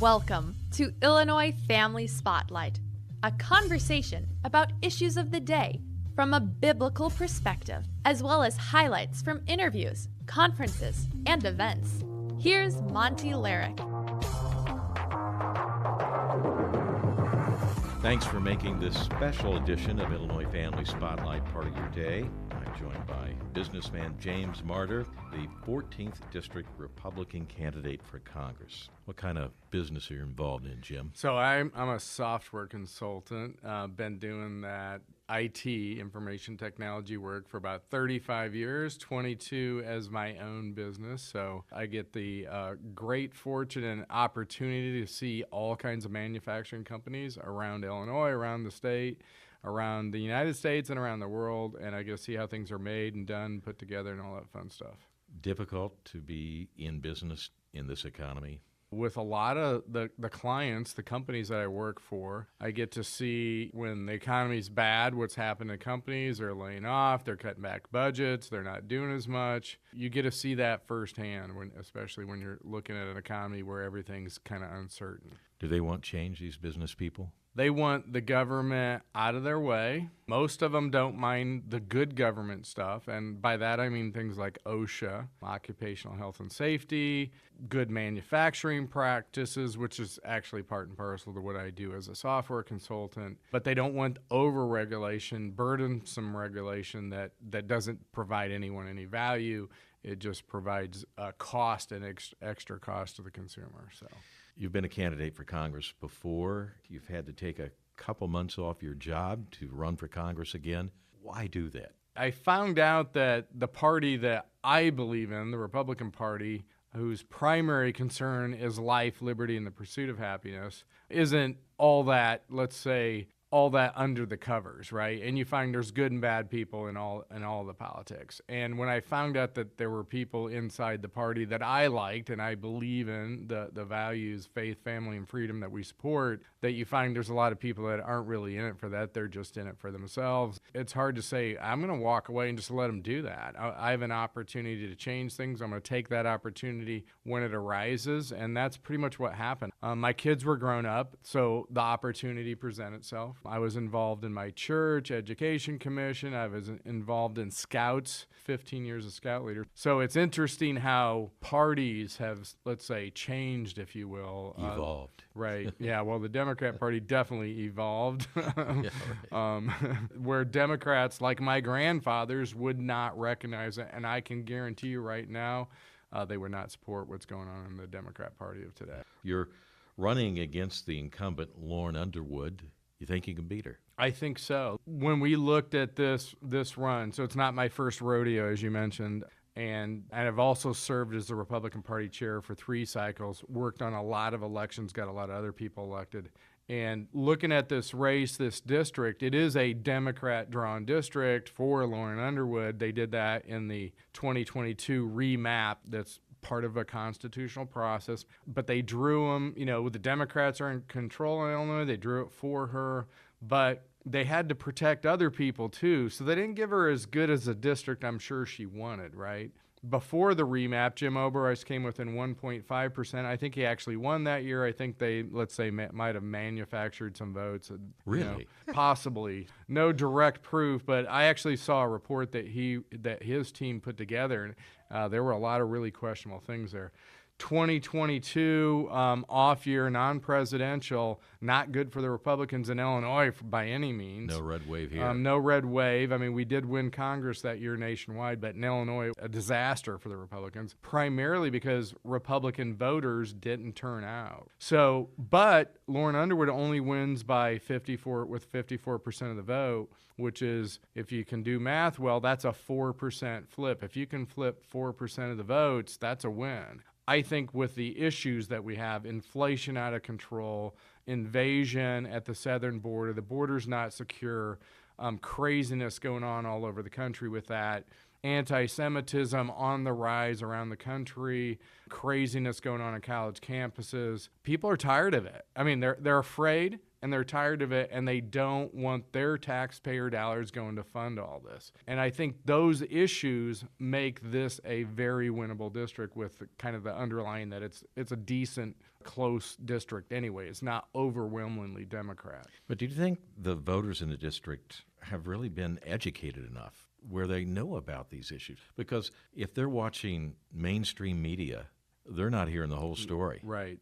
Welcome to Illinois Family Spotlight, a conversation about issues of the day from a biblical perspective, as well as highlights from interviews, conferences, and events. Here's Monte Larrick. Thanks for making this special edition of Illinois Family Spotlight part of your day. I'm joined by businessman James Marter, the 14th District Republican candidate for Congress. What kind of business are you involved in, Jim? So I'm a software consultant. Been doing that IT, information technology work for about 35 years, 22 as my own business. So I get the great fortune and opportunity to see all kinds of manufacturing companies around Illinois, around the state, around the United States, and around the world. And I get to see how things are made and done, put together, and all that fun stuff. Difficult to be in business in this economy? With a lot of the clients, the companies that I work for, I get to see when the economy's bad, what's happening to companies. They're laying off, they're cutting back budgets, they're not doing as much. You get to see that firsthand, especially when you're looking at an economy where everything's kind of uncertain. Do they want change, these business people? They want the government out of their way. Most of them don't mind the good government stuff, and by that I mean things like OSHA, occupational health and safety, good manufacturing practices, which is actually part and parcel to what I do as a software consultant. But they don't want over-regulation, burdensome regulation that doesn't provide anyone any value. It just provides a cost and extra cost to the consumer. So. You've been a candidate for Congress before. You've had to take a couple months off your job to run for Congress again. Why do that? I found out that the party that I believe in, the Republican Party, whose primary concern is life, liberty, and the pursuit of happiness, isn't all that, let's say, all that under the covers, right? And you find there's good and bad people in all the politics. And when I found out that there were people inside the party that I liked and I believe in, the values, faith, family, and freedom that we support, that you find there's a lot of people that aren't really in it for that. They're just in it for themselves. It's hard to say, I'm going to walk away and just let them do that. I have an opportunity to change things. I'm going to take that opportunity when it arises, and that's pretty much what happened. My kids were grown up, so the opportunity presented itself. I was involved in my church education commission. I was involved in Scouts, 15 years as Scout leader. So it's interesting how parties have, let's say, changed, if you will. Evolved. Right. Yeah, well, the Democrat Party definitely evolved. Yeah, right. Where Democrats, like my grandfathers, would not recognize it. And I can guarantee you right now, they would not support what's going on in the Democrat Party of today. You're running against the incumbent, Lauren Underwood. You think you can beat her? I think so. When we looked at this run, so it's not my first rodeo, as you mentioned, and I've also served as the Republican Party chair for 3 cycles, worked on a lot of elections, got a lot of other people elected. And looking at this race, this district, it is a Democrat-drawn district for Lauren Underwood. They did that in the 2022 remap that's part of a constitutional process, but they drew them, the Democrats are in control in Illinois, they drew it for her, but they had to protect other people too, so they didn't give her as good as a district I'm sure she wanted, right? Before the remap, Jim Oberweis came within 1.5%. I think he actually won that year. I think they, let's say, might have manufactured some votes. Really? Possibly. No direct proof, but I actually saw a report that his team put together, and there were a lot of really questionable things there. 2022 off year, non-presidential, not good for the Republicans in Illinois by any means. No red wave here. No red wave. I mean, we did win Congress that year nationwide, but in Illinois, a disaster for the Republicans, primarily because Republican voters didn't turn out. So, but Lauren Underwood only wins by 54% of the vote, which is, if you can do math well, that's a 4% flip. If you can flip 4% of the votes, that's a win. I think with the issues that we have, inflation out of control, invasion at the southern border, the border's not secure, craziness going on all over the country with that, anti-Semitism on the rise around the country, craziness going on college campuses. People are tired of it. I mean, they're afraid. and they're tired of it, and they don't want their taxpayer dollars going to fund all this. And I think those issues make this a very winnable district, with kind of the underlying that it's a decent, close district anyway. It's not overwhelmingly Democrat. But do you think the voters in the district have really been educated enough where they know about these issues? Because if they're watching mainstream media, they're not hearing the whole story. Right.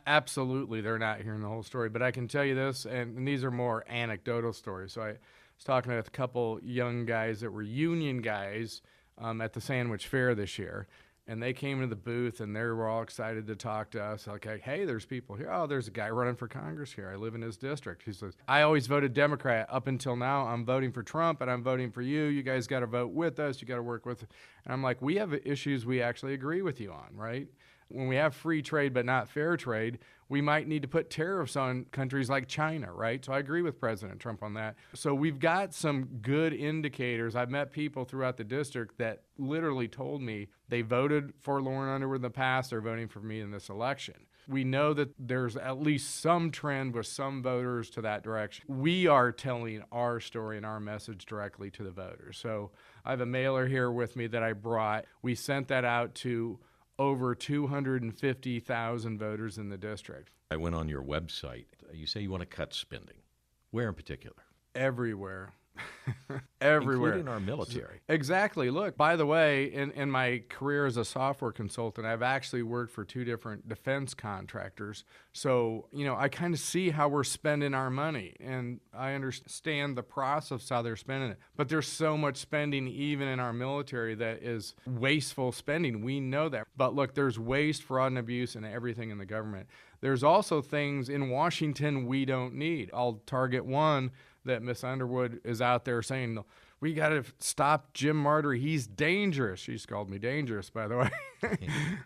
Absolutely, they're not hearing the whole story. But I can tell you this, and these are more anecdotal stories. So I was talking with a couple young guys that were union guys at the Sandwich Fair this year. And they came into the booth, and they were all excited to talk to us. Like, hey, there's people here. Oh, there's a guy running for Congress here. I live in his district. He says, I always voted Democrat. Up until now, I'm voting for Trump, and I'm voting for you. You guys got to vote with us. You got to work with us. And I'm like, we have issues we actually agree with you on, right? When we have free trade but not fair trade, we might need to put tariffs on countries like China, right? So I agree with President Trump on that. So we've got some good indicators. I've met people throughout the district that literally told me they voted for Lauren Underwood in the past. They're voting for me in this election. We know that there's at least some trend with some voters to that direction. We are telling our story and our message directly to the voters. So I have a mailer here with me that I brought. We sent that out to over 250,000 voters in the district. I went on your website. You say you want to cut spending. Where in particular? Everywhere. Everywhere. Including our military. Exactly. Look, by the way, in my career as a software consultant, I've actually worked for 2 different defense contractors. So, I kind of see how we're spending our money, and I understand the process, how they're spending it. But there's so much spending even in our military that is wasteful spending. We know that. But look, there's waste, fraud, and abuse in everything in the government. There's also things in Washington we don't need. I'll target one that Miss Underwood is out there saying, we got to stop Jim Marter. He's dangerous. She's called me dangerous, by the way.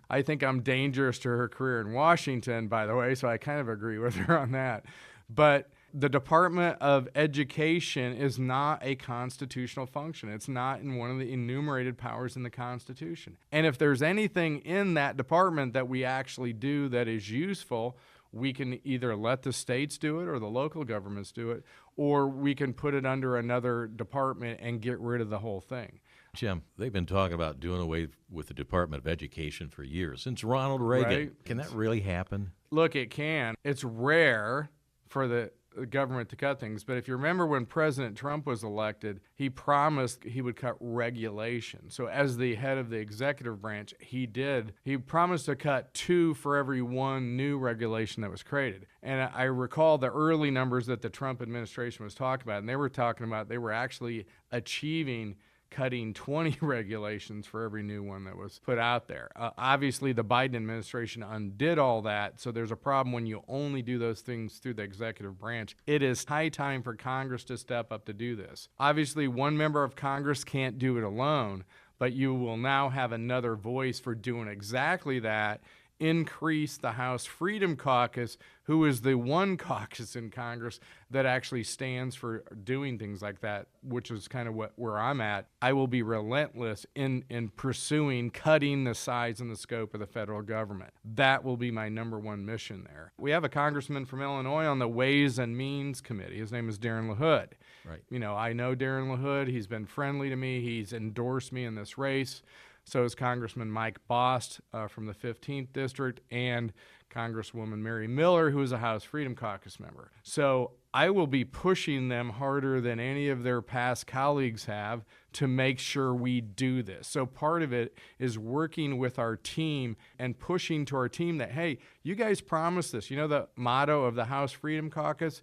I think I'm dangerous to her career in Washington, by the way, so I kind of agree with her on that. But the Department of Education is not a constitutional function. It's not in one of the enumerated powers in the Constitution. And if there's anything in that department that we actually do that is useful, we can either let the states do it or the local governments do it, or we can put it under another department and get rid of the whole thing. Jim, they've been talking about doing away with the Department of Education for years, since Ronald Reagan. Right? Can that really happen? Look, it can. It's rare for the government to cut things, but if you remember when President Trump was elected, he promised he would cut regulation. So as the head of the executive branch, he did. He promised to cut 2 for every 1 new regulation that was created. And I recall the early numbers that the Trump administration was talking about, and they were talking about they were actually achieving cutting 20 regulations for every new one that was put out there. Obviously, the Biden administration undid all that, so there's a problem when you only do those things through the executive branch. It is high time for Congress to step up to do this. Obviously, one member of Congress can't do it alone, but you will now have another voice for doing exactly that. Increase the House Freedom Caucus, who is the one caucus in Congress that actually stands for doing things like that, which is kind of where I'm at. I will be relentless in pursuing cutting the size and the scope of the federal government. That will be my number one mission there. We have a congressman from Illinois on the Ways and Means Committee. His name is Darren LaHood. Right. I know Darren LaHood. He's been friendly to me. He's endorsed me in this race. So is Congressman Mike Bost from the 15th District and Congresswoman Mary Miller, who is a House Freedom Caucus member. So I will be pushing them harder than any of their past colleagues have to make sure we do this. So part of it is working with our team and pushing to our team that, hey, you guys promised this. You know the motto of the House Freedom Caucus?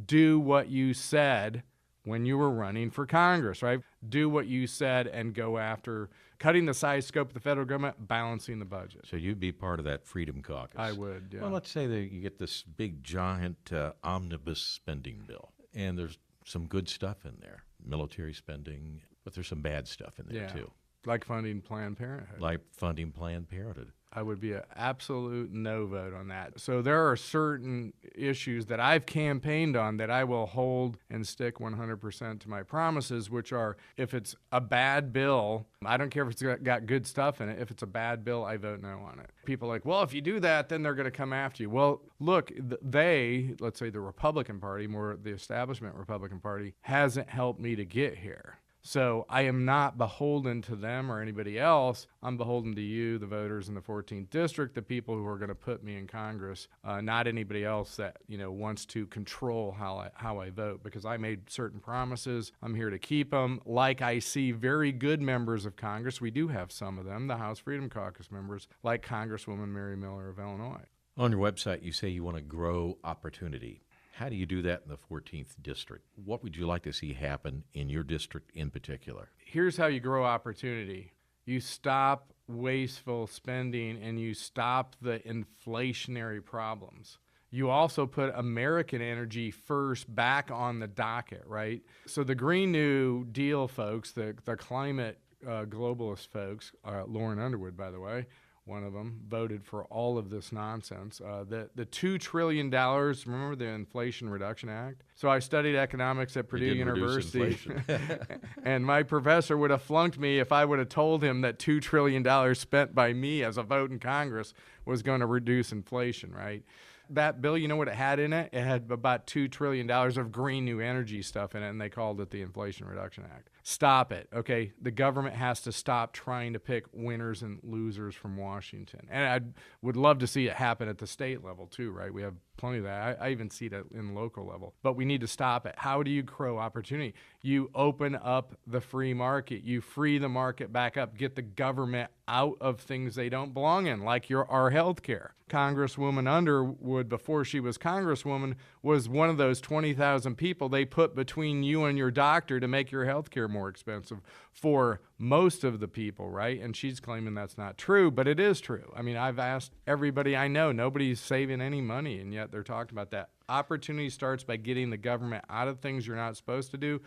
Do what you said when you were running for Congress, right? Do what you said and go after cutting the size scope of the federal government, balancing the budget. So you'd be part of that Freedom Caucus. I would, yeah. Well, let's say that you get this big, giant omnibus spending bill, and there's some good stuff in there, military spending, but there's some bad stuff in there too. Like funding Planned Parenthood. Like funding Planned Parenthood. I would be an absolute no vote on that. So there are certain issues that I've campaigned on that I will hold and stick 100% to my promises, which are if it's a bad bill, I don't care if it's got good stuff in it. If it's a bad bill, I vote no on it. People are like, well, if you do that, then they're going to come after you. Well, look, let's say the Republican Party, more the establishment Republican Party, hasn't helped me to get here. So I am not beholden to them or anybody else. I'm beholden to you, the voters in the 14th district, the people who are going to put me in Congress, not anybody else that wants to control how I vote, because I made certain promises. I'm here to keep them. Like I see very good members of Congress, we do have some of them, the House Freedom Caucus members, like Congresswoman Mary Miller of Illinois. On your website, you say you want to grow opportunity. How do you do that in the 14th district? What would you like to see happen in your district in particular? Here's how you grow opportunity. You stop wasteful spending and you stop the inflationary problems. You also put American energy first back on the docket, right? So the Green New Deal folks, the climate globalist folks, Lauren Underwood, by the way, one of them, voted for all of this nonsense. The $2 trillion, remember the Inflation Reduction Act? So I studied economics at Purdue University, and my professor would have flunked me if I would have told him that $2 trillion spent by me as a vote in Congress was going to reduce inflation, right? That bill, you know what it had in it? It had about $2 trillion of green new energy stuff in it, and they called it the Inflation Reduction Act. Stop it, okay? The government has to stop trying to pick winners and losers from Washington. And I would love to see it happen at the state level too, right? We have plenty of that. I even see it in local level. But we need to stop it. How do you grow opportunity? You open up the free market. You free the market back up. Get the government out of things they don't belong in, like our health care. Congresswoman Underwood, before she was Congresswoman, was one of those 20,000 people they put between you and your doctor to make your health care more expensive for most of the people, right? And she's claiming that's not true, but it is true. I mean, I've asked everybody I know, nobody's saving any money, and yet they're talking about that. Opportunity starts by getting the government out of things you're not supposed to do,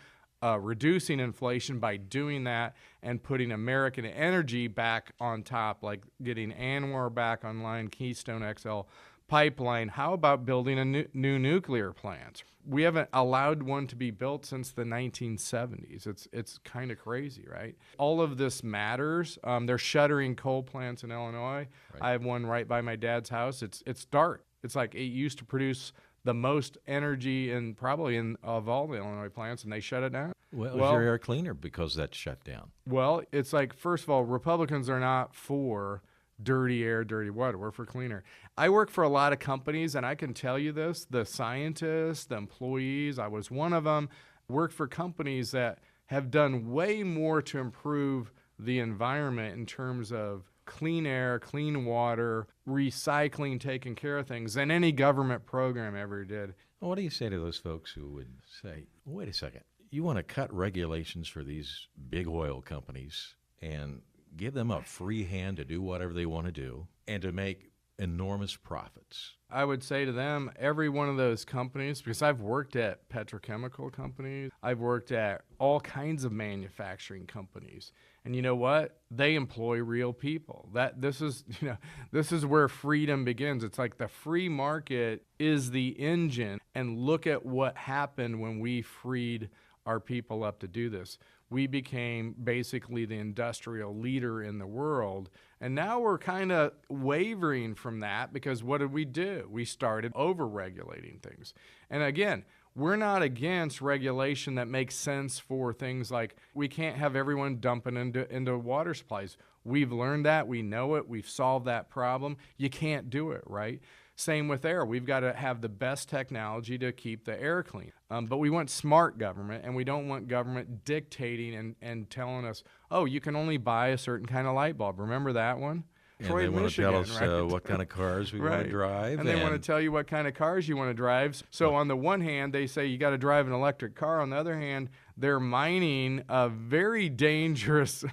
reducing inflation by doing that, and putting American energy back on top, like getting Anwar back online, Keystone XL pipeline. How about building a new nuclear plant? We haven't allowed one to be built since the 1970s. It's kind of crazy, right? All of this matters. They're shuttering coal plants in Illinois. Right. I have one right by my dad's house. It's dark. It's like it used to produce the most energy of all the Illinois plants, and they shut it down. Well, is your air cleaner because that's shut down? Well, it's like, first of all, Republicans are not for dirty air, dirty water. We're for cleaner. I work for a lot of companies, and I can tell you this, the scientists, the employees, I was one of them, work for companies that have done way more to improve the environment in terms of clean air, clean water, recycling, taking care of things than any government program ever did. Well, what do you say to those folks who would say, wait a second, you want to cut regulations for these big oil companies and give them a free hand to do whatever they want to do and to make enormous profits? I would say to them, every one of those companies, because I've worked at petrochemical companies, I've worked at all kinds of manufacturing companies, and you know what? They employ real people. This is where freedom begins. It's like the free market is the engine, and look at what happened when we freed our people up to do this. We became basically the industrial leader in the world, and now we're kind of wavering from that because what did we do? We started over-regulating things. And again, we're not against regulation that makes sense for things like we can't have everyone dumping into water supplies. We've learned that. We know it. We've solved that problem. You can't do it, right? Same with air. We've got to have the best technology to keep the air clean. But we want smart government, and we don't want government dictating and telling us, oh, you can only buy a certain kind of light bulb. Remember that one? And Troy, they want Michigan, to tell us right? What kind of cars we want to drive. And they want to tell you what kind of cars you want to drive. So on the one hand, they say you got to drive an electric car. On the other hand, they're mining very dangerous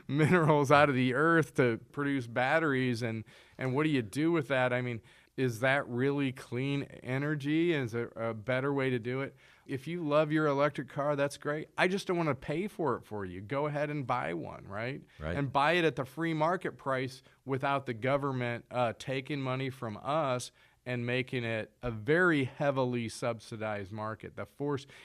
minerals out of the earth to produce batteries. And what do you do with that? I mean, is that really clean energy? Is there a better way to do it? If you love your electric car, that's great. I just don't want to pay for it for you. Go ahead and buy one, right? And buy it at the free market price without the government taking money from us and making it a very heavily subsidized market.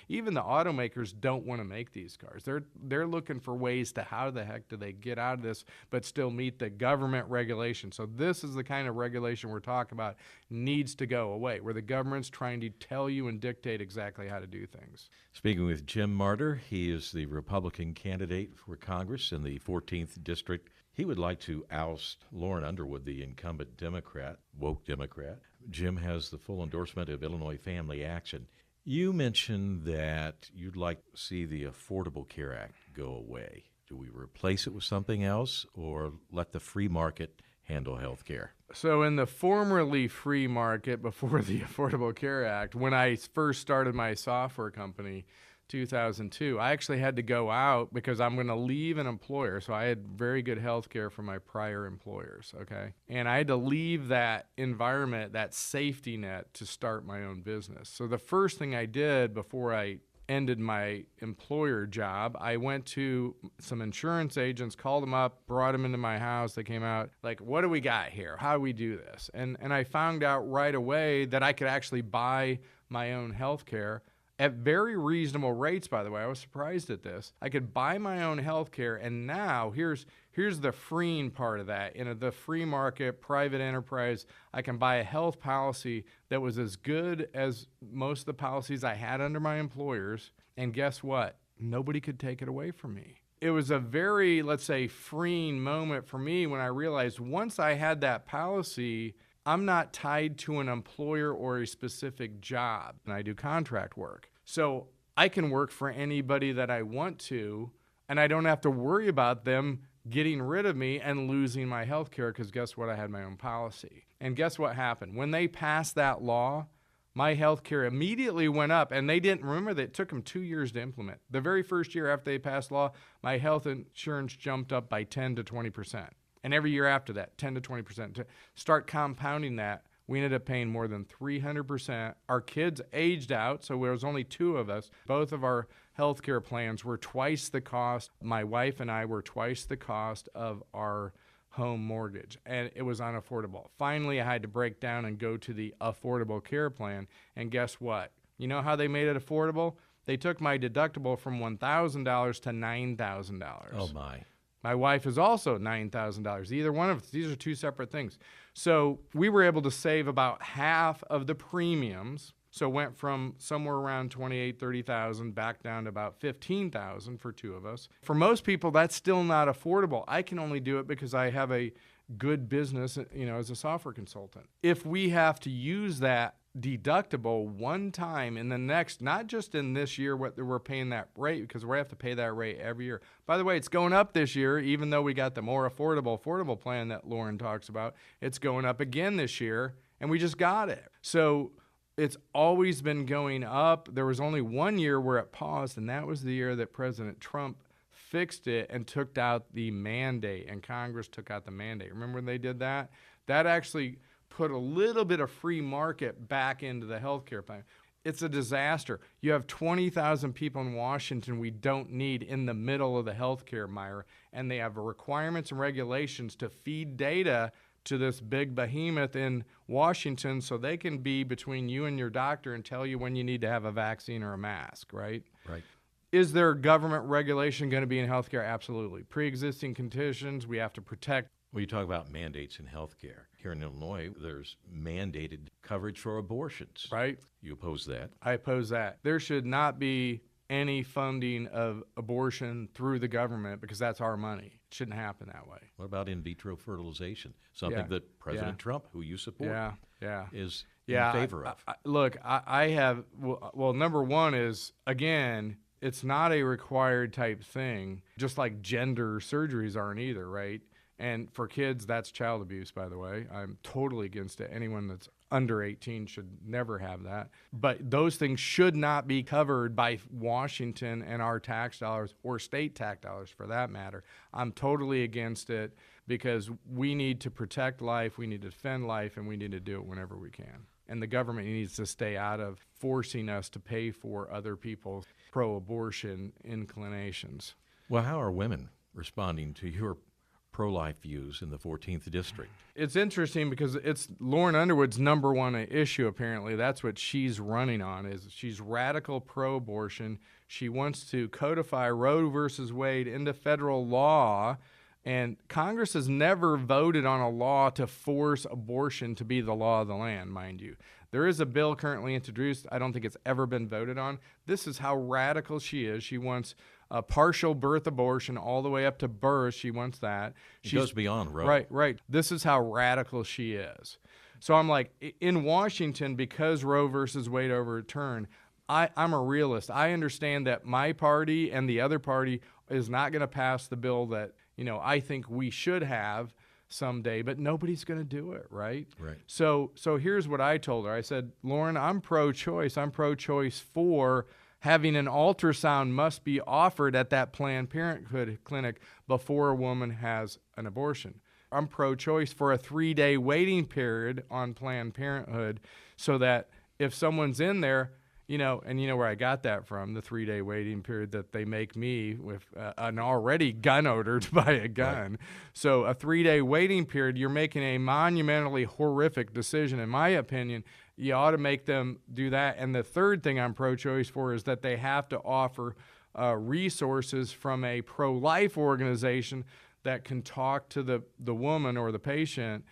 Even the automakers don't want to make these cars. They're looking for ways to how the heck do they get out of this but still meet the government regulation. So this is the kind of regulation we're talking about needs to go away, where the government's trying to tell you and dictate exactly how to do things. Speaking with Jim Marter, he is the Republican candidate for Congress in the 14th District. He would like to oust Lauren Underwood, the incumbent Democrat, woke Democrat. Jim has the full endorsement of Illinois Family Action. You mentioned that you'd like to see the Affordable Care Act go away. Do we replace it with something else or let the free market handle health care? So in the formerly free market before the Affordable Care Act, when I first started my software company, 2002, I actually had to go out because I'm going to leave an employer. So I had very good health care from my prior employers, okay? And I had to leave that environment, that safety net, to start my own business. So the first thing I did before I ended my employer job, I went to some insurance agents, called them up, brought them into my house. They came out like, what do we got here? How do we do this? And I found out right away that I could actually buy my own health care at very reasonable rates, by the way. I was surprised at this. I could buy my own health care, and now here's the freeing part of that. In the free market, private enterprise, I can buy a health policy that was as good as most of the policies I had under my employers, and guess what? Nobody could take it away from me. It was a very, let's say, freeing moment for me when I realized once I had that policy, I'm not tied to an employer or a specific job, and I do contract work. So I can work for anybody that I want to, and I don't have to worry about them getting rid of me and losing my health care because guess what? I had my own policy. And guess what happened? When they passed that law, my health care immediately went up, and they didn't remember that it took them 2 years to implement. The very first year after they passed law, my health insurance jumped up by 10 to 20%. And every year after that, 10 to 20%. To start compounding that, we ended up paying more than 300%. Our kids aged out, so there was only 2 of us. Both of our health care plans were twice the cost. My wife and I were twice the cost of our home mortgage, and it was unaffordable. Finally, I had to break down and go to the Affordable Care Plan, and guess what? You know how they made it affordable? They took my deductible from $1,000 to $9,000. Oh, my. My wife is also $9,000. Either one of us. These are 2 separate things. So we were able to save about half of the premiums. So went from somewhere around $28,000, $30,000 back down to about $15,000 for 2 of us. For most people, that's still not affordable. I can only do it because I have a good business, as a software consultant. If we have to use that deductible one time in the next, not just in this year what we're paying that rate, because we have to pay that rate every year. By the way, it's going up this year, even though we got the more affordable plan that Lauren talks about. It's going up again this year, and we just got it. So it's always been going up. There was only 1 year where it paused, and that was the year that President Trump fixed it and took out the mandate, and Congress took out the mandate. Remember when they did that? That actually put a little bit of free market back into the healthcare plan. It's a disaster. You have 20,000 people in Washington we don't need in the middle of the healthcare mire, and they have requirements and regulations to feed data to this big behemoth in Washington so they can be between you and your doctor and tell you when you need to have a vaccine or a mask, right? Right. Is there government regulation going to be in healthcare? Absolutely. Pre-existing conditions, we have to protect. Well, you talk about mandates in health care. Here in Illinois, there's mandated coverage for abortions. Right. You oppose that? I oppose that. There should not be any funding of abortion through the government because that's our money. It shouldn't happen that way. What about in vitro fertilization? Something that President Trump, who you support, is in favor of. Look, I have, well, number one is, again, it's not a required type thing, just like gender surgeries aren't either, right? And for kids, that's child abuse, by the way. I'm totally against it. Anyone that's under 18 should never have that. But those things should not be covered by Washington and our tax dollars, or state tax dollars for that matter. I'm totally against it. because we need to protect life, we need to defend life, and we need to do it whenever we can. And the government needs to stay out of forcing us to pay for other people's pro-abortion inclinations. Well, how are women responding to your pro-life views in the 14th District? It's interesting because it's Lauren Underwood's number one issue, apparently. That's what she's running on, is she's radical pro-abortion. She wants to codify Roe versus Wade into federal law, and Congress has never voted on a law to force abortion to be the law of the land, mind you. There is a bill currently introduced. I don't think it's ever been voted on. This is how radical she is. She wants a partial birth abortion all the way up to birth. She wants that. She goes beyond Roe. Right. This is how radical she is. So I'm like, in Washington, because Roe versus Wade overturned, I'm a realist. I understand that my party and the other party is not going to pass the bill that I think we should have someday, but nobody's going to do it, right? Right. So here's what I told her. I said, Lauren, I'm pro-choice. I'm pro-choice for having an ultrasound must be offered at that Planned Parenthood clinic before a woman has an abortion. I'm pro-choice for a 3-day waiting period on Planned Parenthood so that if someone's in there, and where I got that from, the 3-day waiting period that they make me with an already gun odor to buy a gun. Right. So a 3-day waiting period, you're making a monumentally horrific decision. In my opinion, you ought to make them do that. And the third thing I'm pro-choice for is that they have to offer resources from a pro-life organization that can talk to the woman or the patient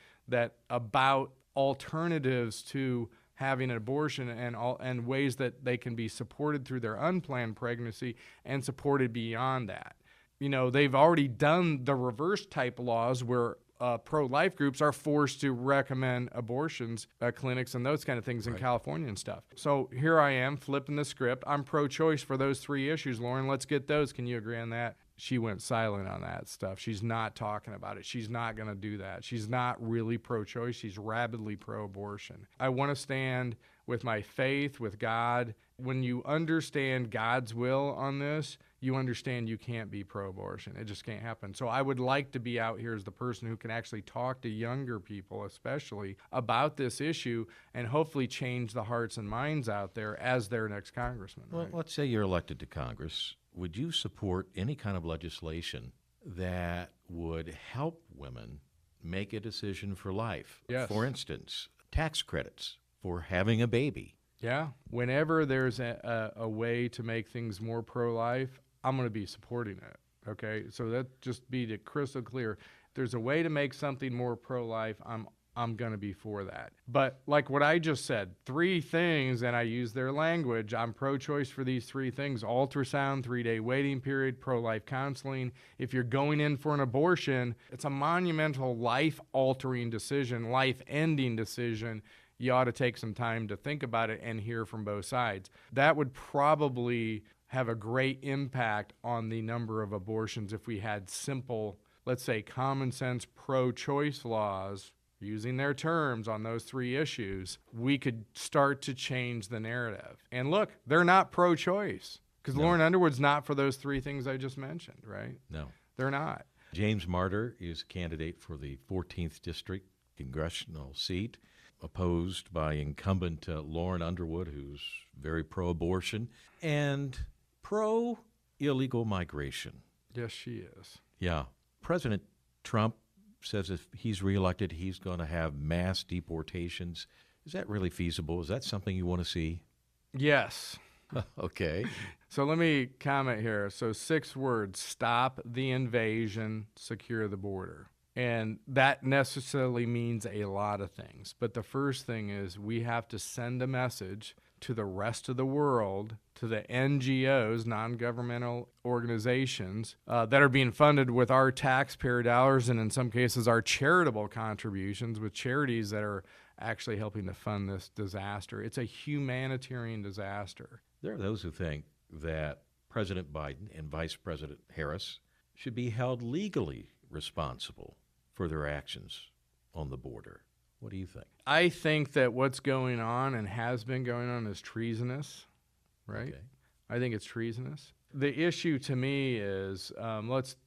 about alternatives to having an abortion and ways that they can be supported through their unplanned pregnancy and supported beyond that. They've already done the reverse type laws where pro-life groups are forced to recommend abortions, clinics and those kind of things in California and stuff. So here I am flipping the script. I'm pro-choice for those 3 issues. Lauren, let's get those. Can you agree on that? She went silent on that stuff. She's not talking about it. She's not going to do that. She's not really pro-choice. She's rabidly pro-abortion. I want to stand with my faith, with God. When you understand God's will on this, you understand you can't be pro-abortion. It just can't happen. So I would like to be out here as the person who can actually talk to younger people, especially, about this issue and hopefully change the hearts and minds out there as their next congressman. Well, let's say you're elected to Congress. Would you support any kind of legislation that would help women make a decision for life? Yes. For instance, tax credits for having a baby. Yeah. Whenever there's a way to make things more pro-life, I'm going to be supporting it. Okay? So that just be crystal clear. If there's a way to make something more pro-life, I'm going to be for that. But like what I just said, 3 things, and I use their language, I'm pro-choice for these 3 things: ultrasound, 3-day waiting period, pro-life counseling. If you're going in for an abortion, it's a monumental life-altering decision, life-ending decision. You ought to take some time to think about it and hear from both sides. That would probably have a great impact on the number of abortions if we had simple, let's say, common sense pro-choice laws. Using their terms on those 3 issues, we could start to change the narrative. And look, they're not pro-choice because Lauren Underwood's not for those 3 things I just mentioned, right? No. They're not. James Marter is a candidate for the 14th District congressional seat, opposed by incumbent Lauren Underwood, who's very pro-abortion and pro-illegal migration. Yes, she is. Yeah. President Trump says if he's reelected, he's going to have mass deportations. Is that really feasible? Is that something you want to see? Yes. Okay. So let me comment here. So 6 words: stop the invasion, secure the border. And that necessarily means a lot of things. But the first thing is we have to send a message to the rest of the world, to the NGOs, non-governmental organizations, that are being funded with our taxpayer dollars and in some cases our charitable contributions with charities that are actually helping to fund this disaster. It's a humanitarian disaster. There are those who think that President Biden and Vice President Harris should be held legally responsible for their actions on the border. What do you think? I think that what's going on and has been going on is treasonous, right? Okay. I think it's treasonous. The issue to me is,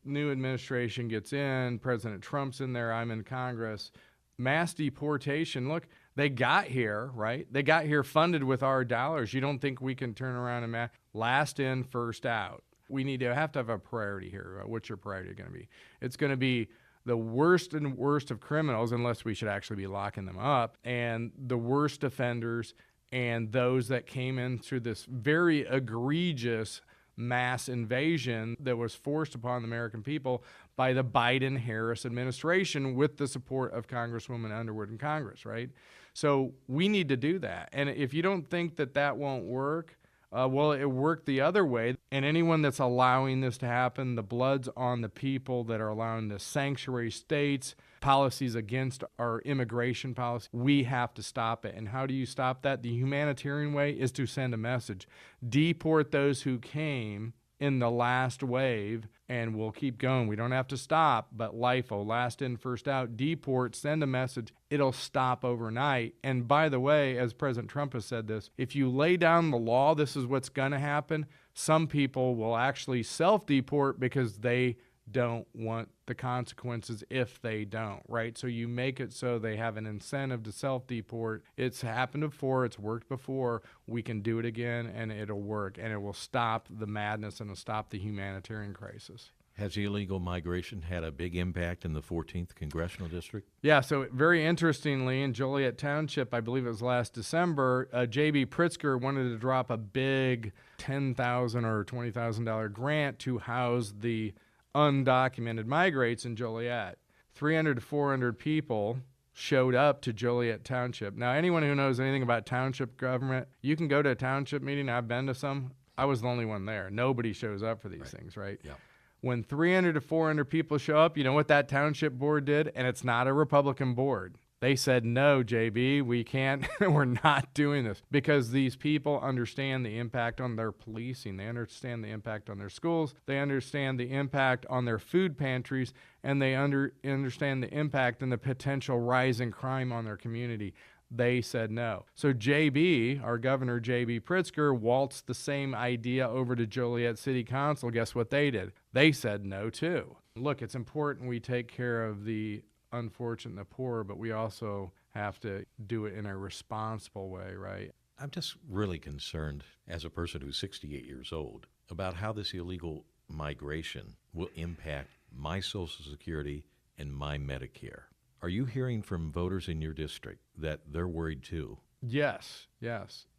new administration gets in, President Trump's in there, I'm in Congress. Mass deportation, look, they got here, right? They got here funded with our dollars. You don't think we can turn around and last in, first out? We have to have a priority here. What's your priority going to be? It's going to be the worst and worst of criminals, unless we should actually be locking them up, and the worst offenders and those that came in through this very egregious mass invasion that was forced upon the American people by the Biden-Harris administration with the support of Congresswoman Underwood in Congress, right? So we need to do that. And if you don't think that that won't work, well, it worked the other way. And anyone that's allowing this to happen, the blood's on the people that are allowing the sanctuary states, policies against our immigration policy. We have to stop it. And how do you stop that? The humanitarian way is to send a message. Deport those who came in the last wave, and we'll keep going. We don't have to stop, but LIFO, last in, first out, deport, send a message. It'll stop overnight. And by the way, as President Trump has said this, if you lay down the law, this is what's going to happen. Some people will actually self-deport because they don't want the consequences if they don't, right? So you make it so they have an incentive to self-deport. It's happened before. It's worked before. We can do it again, and it'll work, and it will stop the madness and it'll stop the humanitarian crisis. Has illegal migration had a big impact in the 14th Congressional District? Yeah, so very interestingly, in Joliet Township, I believe it was last December, J.B. Pritzker wanted to drop a big $10,000 or $20,000 grant to house the undocumented migrants in Joliet. 300 to 400 people showed up to Joliet Township. Now, anyone who knows anything about township government, you can go to a township meeting. I've been to some. I was the only one there. Nobody shows up for these things, right? Yeah. When 300 to 400 people show up, you know what that township board did? And it's not a Republican board. They said, no, JB, we can't, we're not doing this, because these people understand the impact on their policing. They understand the impact on their schools. They understand the impact on their food pantries, and they understand the impact and the potential rise in crime on their community. They said no. So JB, our governor, JB Pritzker, waltzed the same idea over to Joliet City Council. Guess what they did? They said no, too. Look, it's important we take care of the unfortunate and the poor, but we also have to do it in a responsible way, right? I'm just really concerned, as a person who's 68 years old, about how this illegal migration will impact my Social Security and my Medicare. Are you hearing from voters in your district that they're worried too? Yes.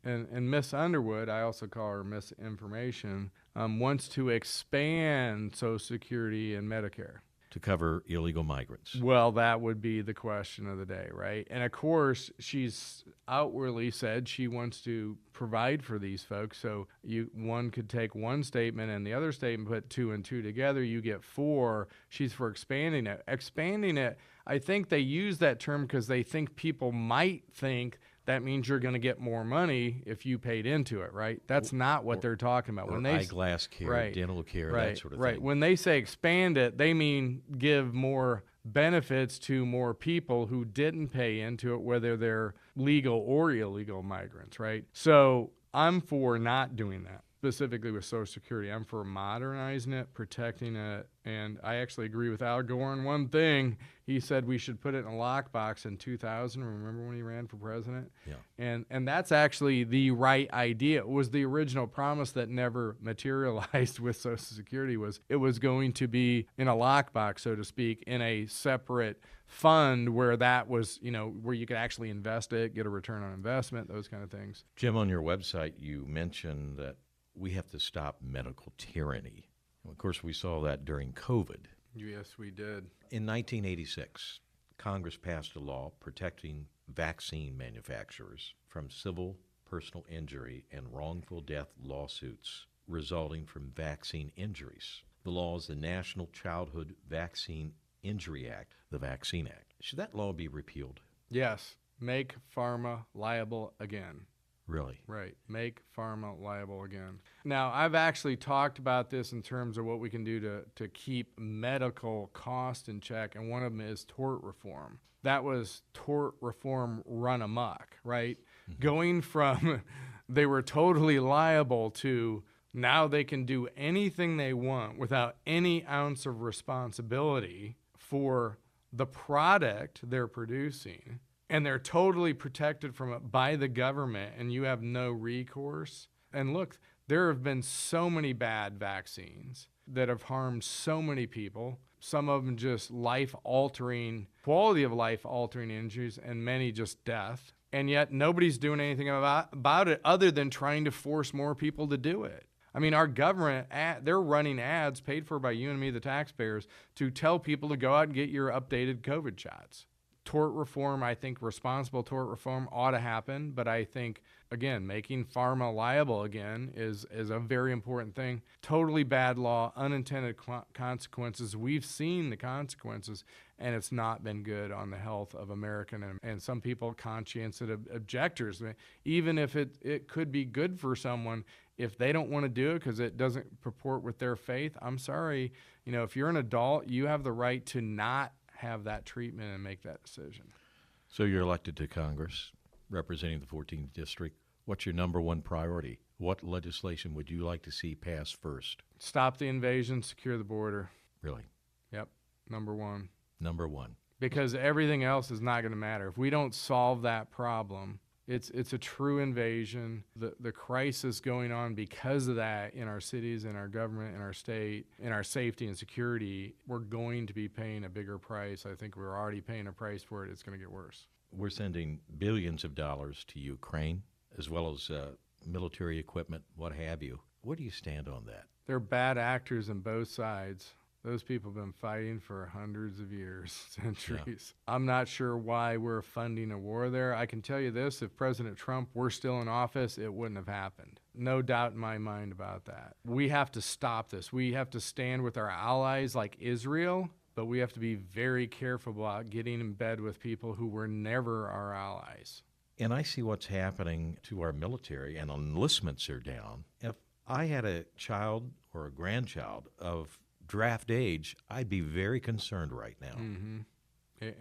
And Miss Underwood, I also call her Miss Information, wants to expand Social Security and Medicare. To cover illegal migrants? Well, that would be the question of the day, right? And of course, she's outwardly said she wants to provide for these folks. So one could take one statement and the other statement, put two and two together, you get four. She's for expanding it. Expanding it, I think they use that term because they think people might think that means you're going to get more money if you paid into it, right? That's not what they're talking about. When they eyeglass care, dental care, that sort of thing. Right. When they say expand it, they mean give more benefits to more people who didn't pay into it, whether they're legal or illegal migrants, right? So I'm for not doing that. Specifically with Social Security, I'm for modernizing it, protecting it, and I actually agree with Al Gore on one thing. He said we should put it in a lockbox in 2000. Remember when he ran for president? Yeah. And that's actually the right idea. It was the original promise that never materialized with Social Security. Was it was going to be in a lockbox, so to speak, in a separate fund where that was, where you could actually invest it, get a return on investment, those kind of things. Jim, on your website, you mentioned that we have to stop medical tyranny. And of course, we saw that during COVID. Yes, we did. In 1986, Congress passed a law protecting vaccine manufacturers from civil, personal injury, and wrongful death lawsuits resulting from vaccine injuries. The law is the National Childhood Vaccine Injury Act, the Vaccine Act. Should that law be repealed? Yes. Make pharma liable again. Really? Right. Make pharma liable again. Now, I've actually talked about this in terms of what we can do to keep medical costs in check, and one of them is tort reform. That was tort reform run amok, right? Mm-hmm. Going from they were totally liable to Now they can do anything they want without any ounce of responsibility for the product they're producing, and they're totally protected from it by the government, and you have no recourse. And look, there have been so many bad vaccines that have harmed so many people, some of them just life-altering, quality of life-altering injuries, and many just death. And yet nobody's doing anything about it other than trying to force more people to do it. I mean, our government, they're running ads paid for by you and me, the taxpayers, to tell people to go out and get your updated COVID shots. Tort reform, I think responsible tort reform ought to happen, but I think, again, making pharma liable again is a very important thing. Totally bad law, unintended consequences. We've seen the consequences, and it's not been good on the health of American and some people, conscientious objectors. Even if it could be good for someone, if they don't want to do it because it doesn't purport with their faith, I'm sorry. If you're an adult, you have the right to not have that treatment and make that decision. So you're elected to Congress, representing the 14th District. What's your number one priority? What legislation would you like to see pass first? Stop the invasion, secure the border. Really? Yep, number one. Number one. Because everything else is not going to matter. If we don't solve that problem, it's a true invasion. The crisis going on because of that in our cities, in our government, in our state, in our safety and security, we're going to be paying a bigger price. I think we're already paying a price for it. It's going to get worse. We're sending billions of dollars to Ukraine, as well as military equipment, what have you. Where do you stand on that? They're bad actors on both sides. Those people have been fighting for hundreds of years, centuries. Yeah. I'm not sure why we're funding a war there. I can tell you this, if President Trump were still in office, it wouldn't have happened. No doubt in my mind about that. We have to stop this. We have to stand with our allies like Israel, but we have to be very careful about getting in bed with people who were never our allies. And I see what's happening to our military, and enlistments are down. If I had a child or a grandchild of draft age, I'd be very concerned right now. Mm-hmm.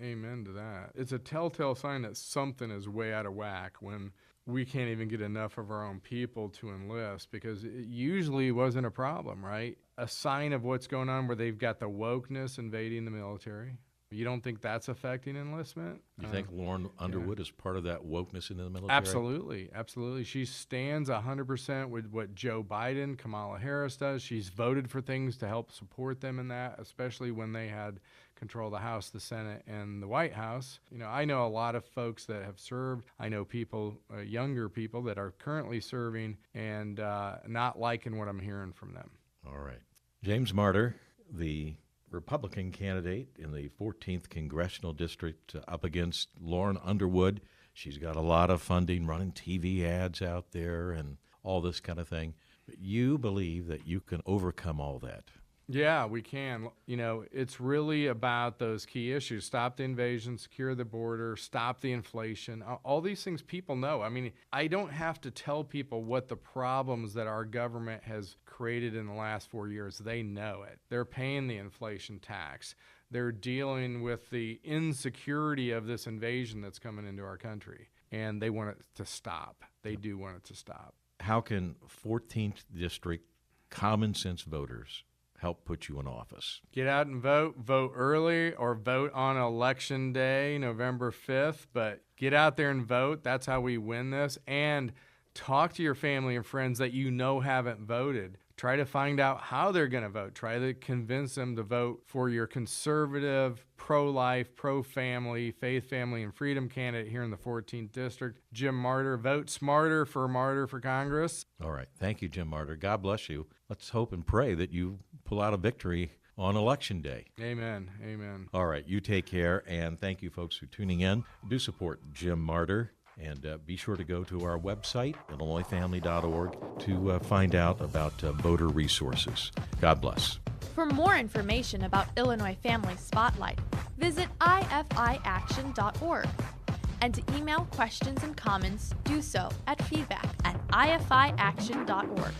Amen to that. It's a telltale sign that something is way out of whack when we can't even get enough of our own people to enlist, because it usually wasn't a problem, right? A sign of what's going on where they've got the wokeness invading the military. You don't think that's affecting enlistment? You think Lauren Underwood is part of that wokeness in the military? Absolutely, absolutely. She stands 100% with what Joe Biden, Kamala Harris does. She's voted for things to help support them in that, especially when they had control of the House, the Senate, and the White House. I know a lot of folks that have served. I know people, younger people that are currently serving and not liking what I'm hearing from them. All right. James Marter, the Republican candidate in the 14th Congressional District, up against Lauren Underwood. She's got a lot of funding, running TV ads out there and all this kind of thing. But you believe that you can overcome all that. Yeah, we can. It's really about those key issues. Stop the invasion, secure the border, stop the inflation. All these things people know. I mean, I don't have to tell people what the problems that our government has created in the last 4 years. They know it. They're paying the inflation tax. They're dealing with the insecurity of this invasion that's coming into our country. And they want it to stop. They do want it to stop. How can 14th District common sense voters help put you in office? Get out and vote early, or vote on election day, November 5th, but get out there and vote. That's how we win this. And talk to your family and friends that haven't voted. Try to find out how they're going to vote. Try to convince them to vote for your conservative, pro-life, pro-family, faith, family, and freedom candidate here in the 14th District, Jim Marter. Vote smarter for Marter for Congress. All right. Thank you, Jim Marter. God bless you. Let's hope and pray that you pull out a victory on Election Day. Amen. Amen. All right. You take care, and thank you, folks, for tuning in. Do support Jim Marter. And be sure to go to our website, IllinoisFamily.org, to find out about voter resources. God bless. For more information about Illinois Family Spotlight, visit ifiaction.org. And to email questions and comments, do so at feedback@ifiaction.org.